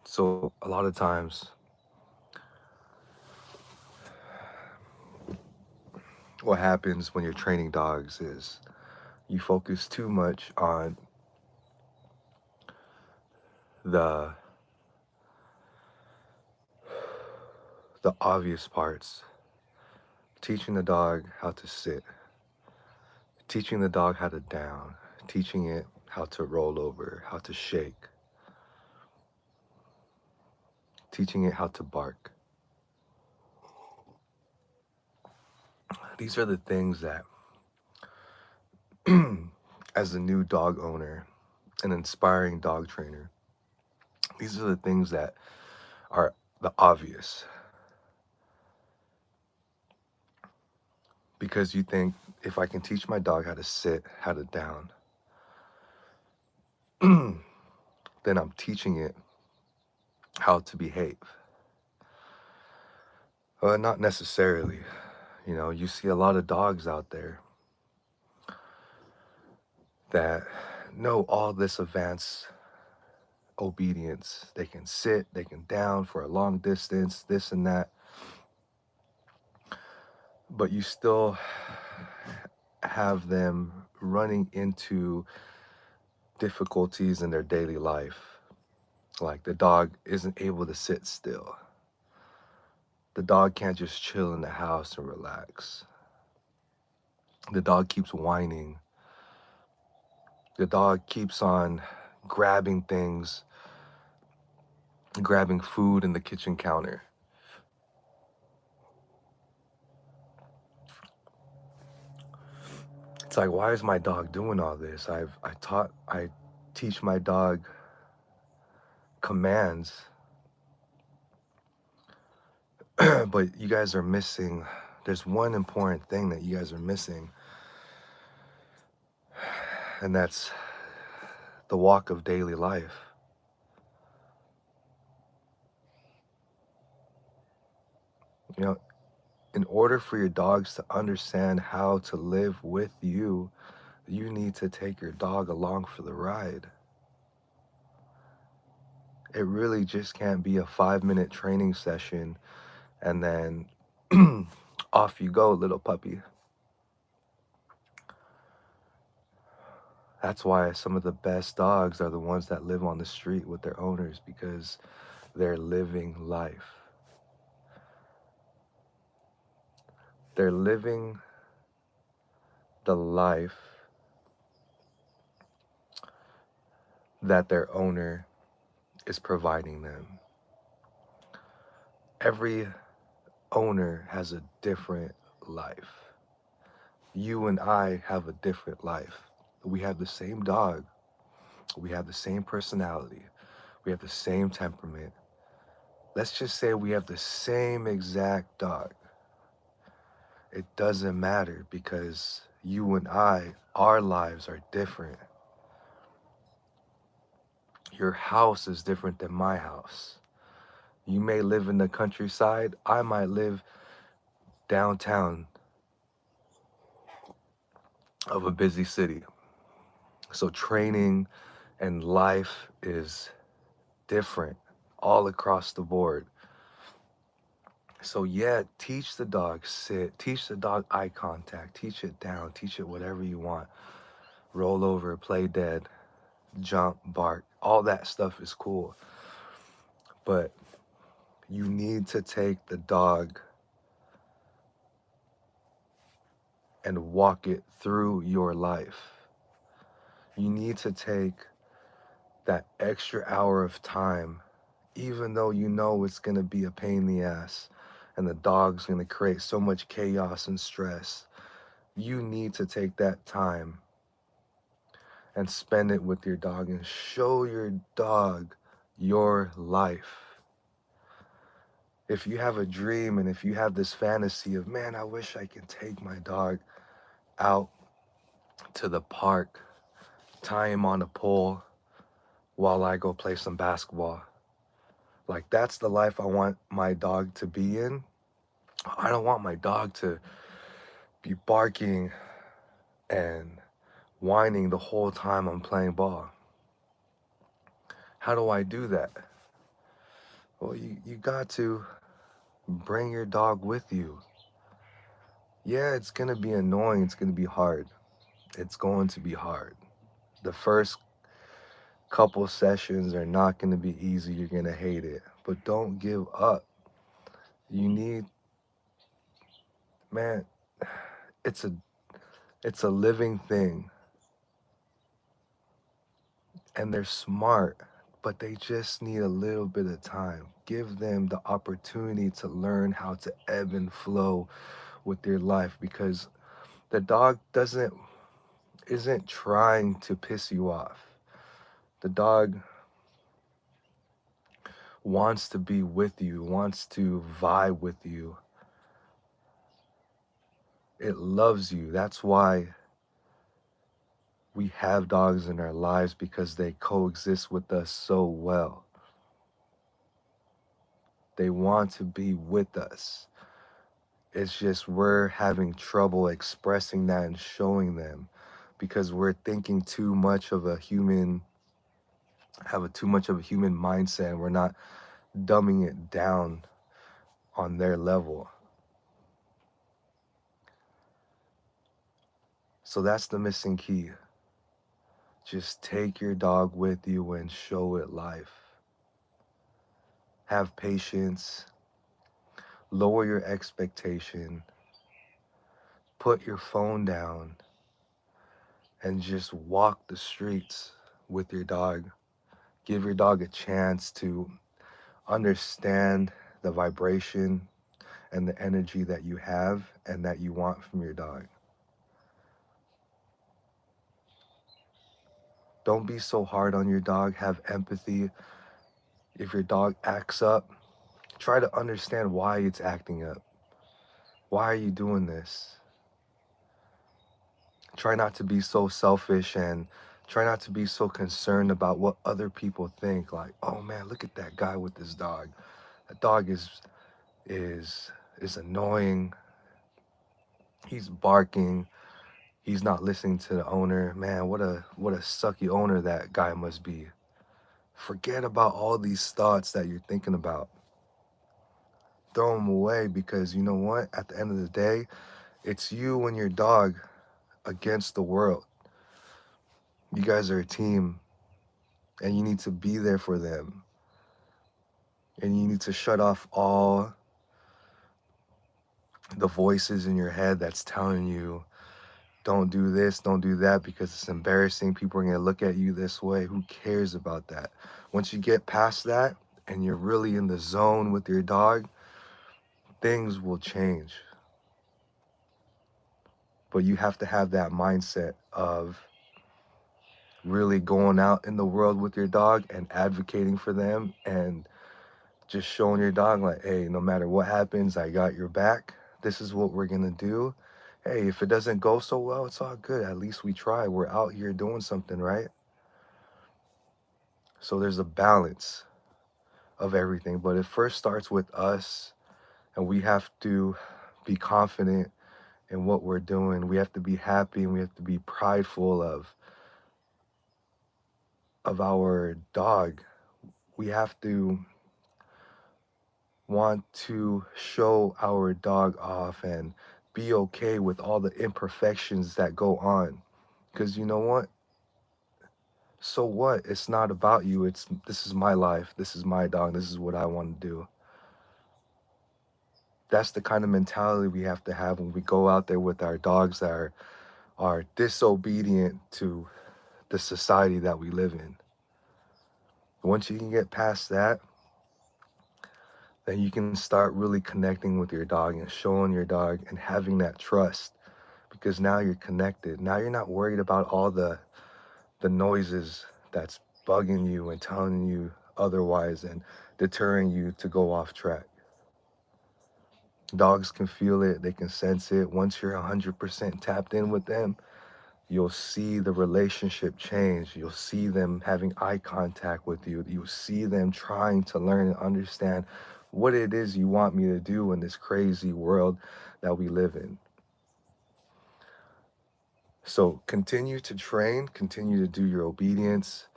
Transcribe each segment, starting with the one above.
So a lot of times, what happens when you're training dogs is you focus too much on the the obvious parts. Teaching the dog how to sit, teaching the dog how to down, teaching it how to roll over, how to shake, teaching it how to bark. These are the things that, as a new dog owner, an inspiring dog trainer, these are the things that are the obvious because you think if I can teach my dog how to sit, how to down, then I'm teaching it how to behave. Well, not necessarily. You know, you see a lot of dogs out there that know all this advanced obedience. They can sit, they can down for a long distance, this and that, but you still have them running into difficulties in their daily life. Like the dog isn't able to sit still. The dog can't just chill in the house and relax. The dog keeps whining. The dog keeps on grabbing things, grabbing food in the kitchen counter. It's like, why is my dog doing all this? I teach my dog commands, but you guys are missing. There's one important thing that you guys are missing, and that's the walk of daily life. You know, in order for your dogs to understand how to live with you, you need to take your dog along for the ride. It really just can't be a 5 minute training session and then off you go, little puppy. That's why some of the best dogs are the ones that live on the street with their owners because they're living life. They're living the life that their owner is providing them. Every owner has a different life. You and I have a different life. We have the same dog. We have the same personality. We have the same temperament. Let's just say we have the same exact dog. It doesn't matter because you and I, our lives are different. Your house is different than my house. You may live in the countryside. I might live downtown of a busy city. So training and life is different all across the board. So yeah, teach the dog sit, teach the dog eye contact, teach it down, teach it whatever you want. Roll over, play dead, jump, bark. All that stuff is cool. But you need to take the dog and walk it through your life. You need to take that extra hour of time, even though you know it's going to be a pain in the ass and the dog's going to create so much chaos and stress. You need to take that time and spend it with your dog and show your dog your life. If you have a dream and if you have this fantasy of, man, I wish I could take my dog out to the park, tie him on a pole while I go play some basketball. Like, that's the life I want my dog to be in. I don't want my dog to be barking and whining the whole time I'm playing ball. How do I do that? Well, you got to bring your dog with you. Yeah, it's going to be annoying. It's going to be hard. It's going to be hard. The first couple sessions are not going to be easy. You're going to hate it. But don't give up. You need, man, it's a it's a living thing, and they're smart, but they just need a little bit of time. Give them the opportunity to learn how to ebb and flow with their life, because the dog doesn't isn't trying to piss you off. The dog wants to be with you, wants to vibe with you. It loves you. That's why we have dogs in our lives, because they coexist with us so well. They want to be with us. It's just we're having trouble expressing that and showing them, because we're thinking too much of a human, have a too much of a human mindset, and we're not dumbing it down on their level. So that's the missing key. Just take your dog with you and show it life. Have patience, lower your expectation, put your phone down, and just walk the streets with your dog. Give your dog a chance to understand the vibration and the energy that you have and that you want from your dog. Don't be so hard on your dog. Have empathy. If your dog acts up, try to understand why it's acting up. Why are you doing this? Try not to be so selfish, and try not to be so concerned about what other people think. Like, oh man, look at that guy with this dog. That dog is is annoying. He's barking. He's not listening to the owner. Man, what a sucky owner that guy must be. Forget about all these thoughts that you're thinking about. Throw them away, because you know what? At the end of the day, it's you and your dog against the world. You guys are a team, and you need to be there for them. And you need to shut off all the voices in your head that's telling you, don't do this, don't do that, because it's embarrassing. People are going to look at you this way. Who cares about that? Once you get past that and you're really in the zone with your dog, things will change. But you have to have that mindset of really going out in the world with your dog and advocating for them, and just showing your dog, like, hey, no matter what happens, I got your back. This is what we're going to do. Hey, if it doesn't go so well, it's all good. At least we try. We're out here doing something, right? So there's a balance of everything, but it first starts with us, and we have to be confident in what we're doing. We have to be happy, and we have to be prideful of our dog. We have to want to show our dog off and be okay with all the imperfections that go on. Because you know what? So what? It's not about you. It's, this is my life. This is my dog. This is what I want to do. That's the kind of mentality we have to have when we go out there with our dogs that are disobedient to the society that we live in. Once you can get past that, then you can start really connecting with your dog and showing your dog and having that trust, because now you're connected. Now you're not worried about all the noises that's bugging you and telling you otherwise and deterring you to go off track. Dogs can feel it, they can sense it. Once you're 100% tapped in with them, you'll see the relationship change. You'll see them having eye contact with you. You'll see them trying to learn and understand what it is you want me to do in this crazy world that we live in. So continue to train, continue to do your obedience,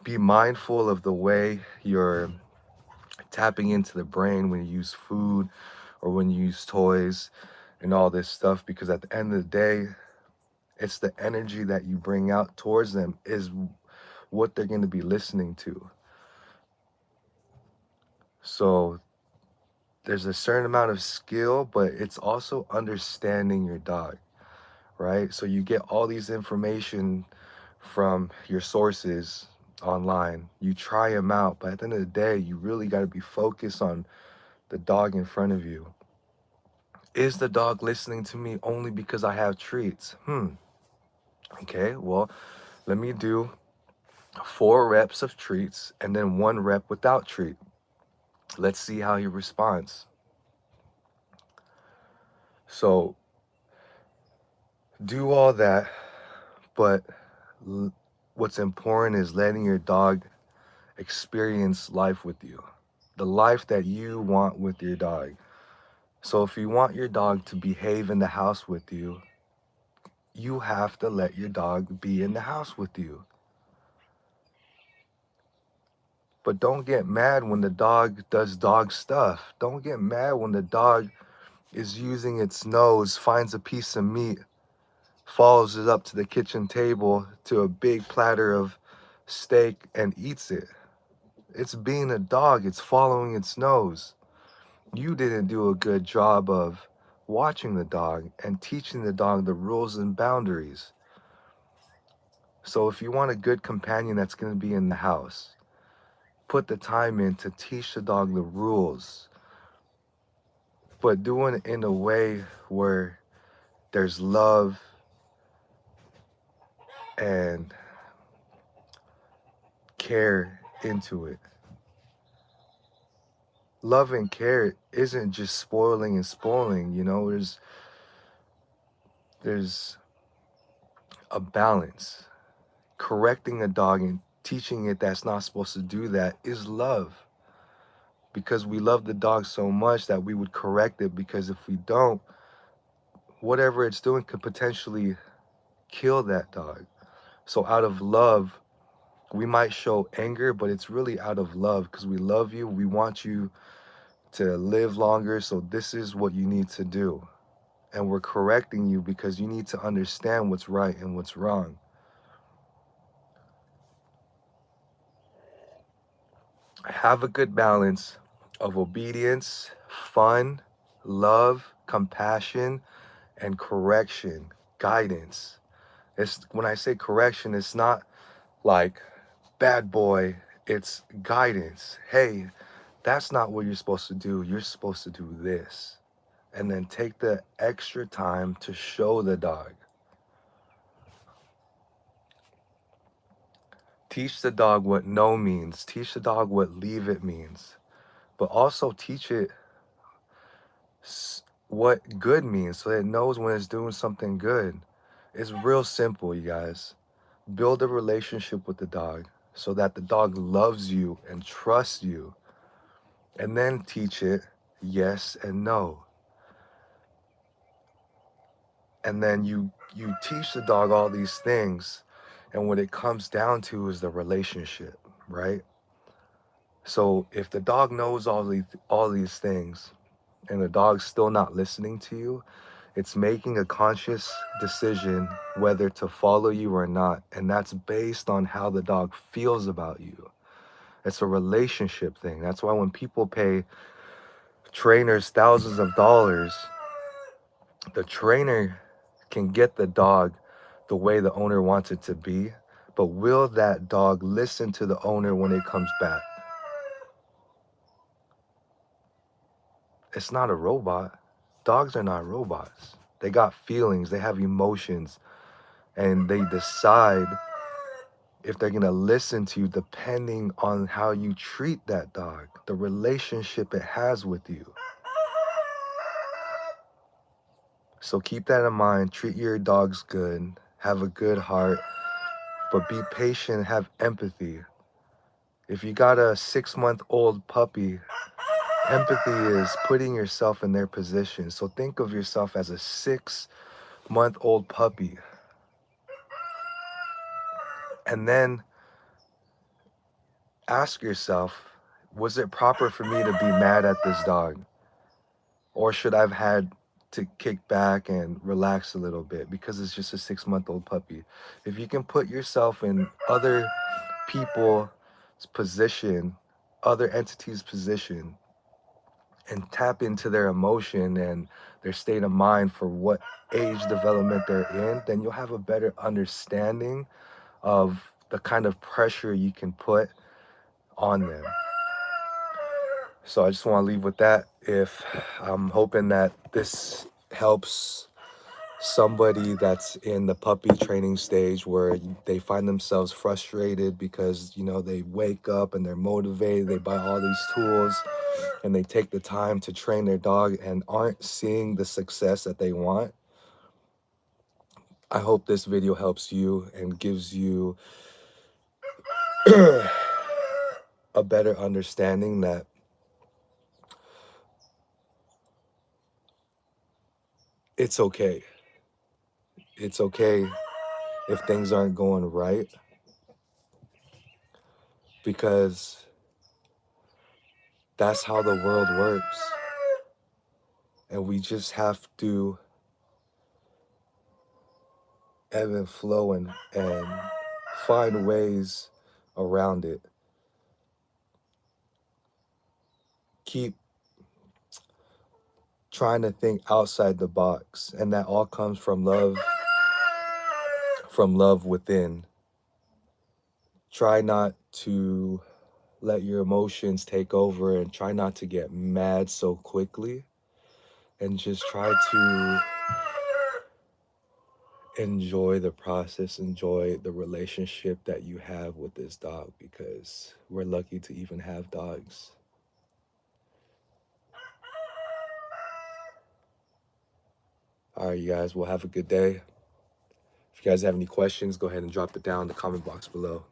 Be mindful of the way you're tapping into the brain when you use food or when you use toys and all this stuff, because at the end of the day, it's the energy that you bring out towards them is what they're going to be listening to. So there's a certain amount of skill, but it's also understanding your dog, right? So you get all these information from your sources online. You try them out, but at the end of the day, you really got to be focused on the dog in front of you. Is the dog listening to me only because I have treats? Okay, well, let me do 4 reps of treats and then 1 rep without treat. Let's see how he responds. So do all that, but what's important is letting your dog experience life with you, the life that you want with your dog. So if you want your dog to behave in the house with you, you have to let your dog be in the house with you. But don't get mad when the dog does dog stuff. Don't get mad when the dog is using its nose, finds a piece of meat, follows it up to the kitchen table to a big platter of steak and eats it. It's being a dog, it's following its nose. You didn't do a good job of watching the dog and teaching the dog the rules and boundaries. So if you want a good companion that's going to be in the house, put the time in to teach the dog the rules, but doing it in a way where there's love and care into it. Love and care isn't just spoiling and spoiling, there's a balance. Correcting a dog and teaching it that's not supposed to do that is love. Because we love the dog so much that we would correct it, because if we don't, whatever it's doing could potentially kill that dog. So out of love, we might show anger, but it's really out of love because we love you. We want you to live longer. So this is what you need to do. And we're correcting you because you need to understand what's right and what's wrong. Have a good balance of obedience, fun, love, compassion, and correction, guidance. It's when I say correction, it's not like bad boy, it's guidance. Hey, that's not what you're supposed to do. You're supposed to do this. And then take the extra time to show the dog. Teach the dog what no means. Teach the dog what leave it means. But also teach it what good means so it knows when it's doing something good. It's real simple, you guys. Build a relationship with the dog so that the dog loves you and trusts you. And then teach it yes and no. And then you teach the dog all these things, and what it comes down to is the relationship, right? So if the dog knows all these things and the dog's still not listening to you, it's making a conscious decision whether to follow you or not, and that's based on how the dog feels about you. It's a relationship thing. That's why when people pay trainers thousands of dollars, the trainer can get the dog the way the owner wants it to be, but will that dog listen to the owner when it comes back? It's not a robot. Dogs are not robots. They got feelings, they have emotions, and they decide if they're going to listen to you depending on how you treat that dog, the relationship it has with you. So keep that in mind. Treat your dogs good, have a good heart, but be patient, have empathy. If you got a 6-month-old puppy, empathy is putting yourself in their position. So think of yourself as a 6-month-old puppy. And then ask yourself, was it proper for me to be mad at this dog? Or should I have had to kick back and relax a little bit because it's just a 6-month-old puppy? If you can put yourself in other people's position, other entities' position, and tap into their emotion and their state of mind for what age development they're in, then you'll have a better understanding of the kind of pressure you can put on them. So I just want to leave with that. If I'm hoping that this helps somebody that's in the puppy training stage where they find themselves frustrated because, you know, they wake up and they're motivated, they buy all these tools and they take the time to train their dog and aren't seeing the success that they want. I hope this video helps you and gives you a better understanding that it's okay. It's okay if things aren't going right, because that's how the world works. And we just have to ebb and flow and find ways around it. Keep trying to think outside the box, and that all comes from love within. Try not to let your emotions take over and try not to get mad so quickly, and just try to enjoy the process, enjoy the relationship that you have with this dog, because we're lucky to even have dogs. All right, you guys, well, have a good day. If you guys have any questions, go ahead and drop it down in the comment box below.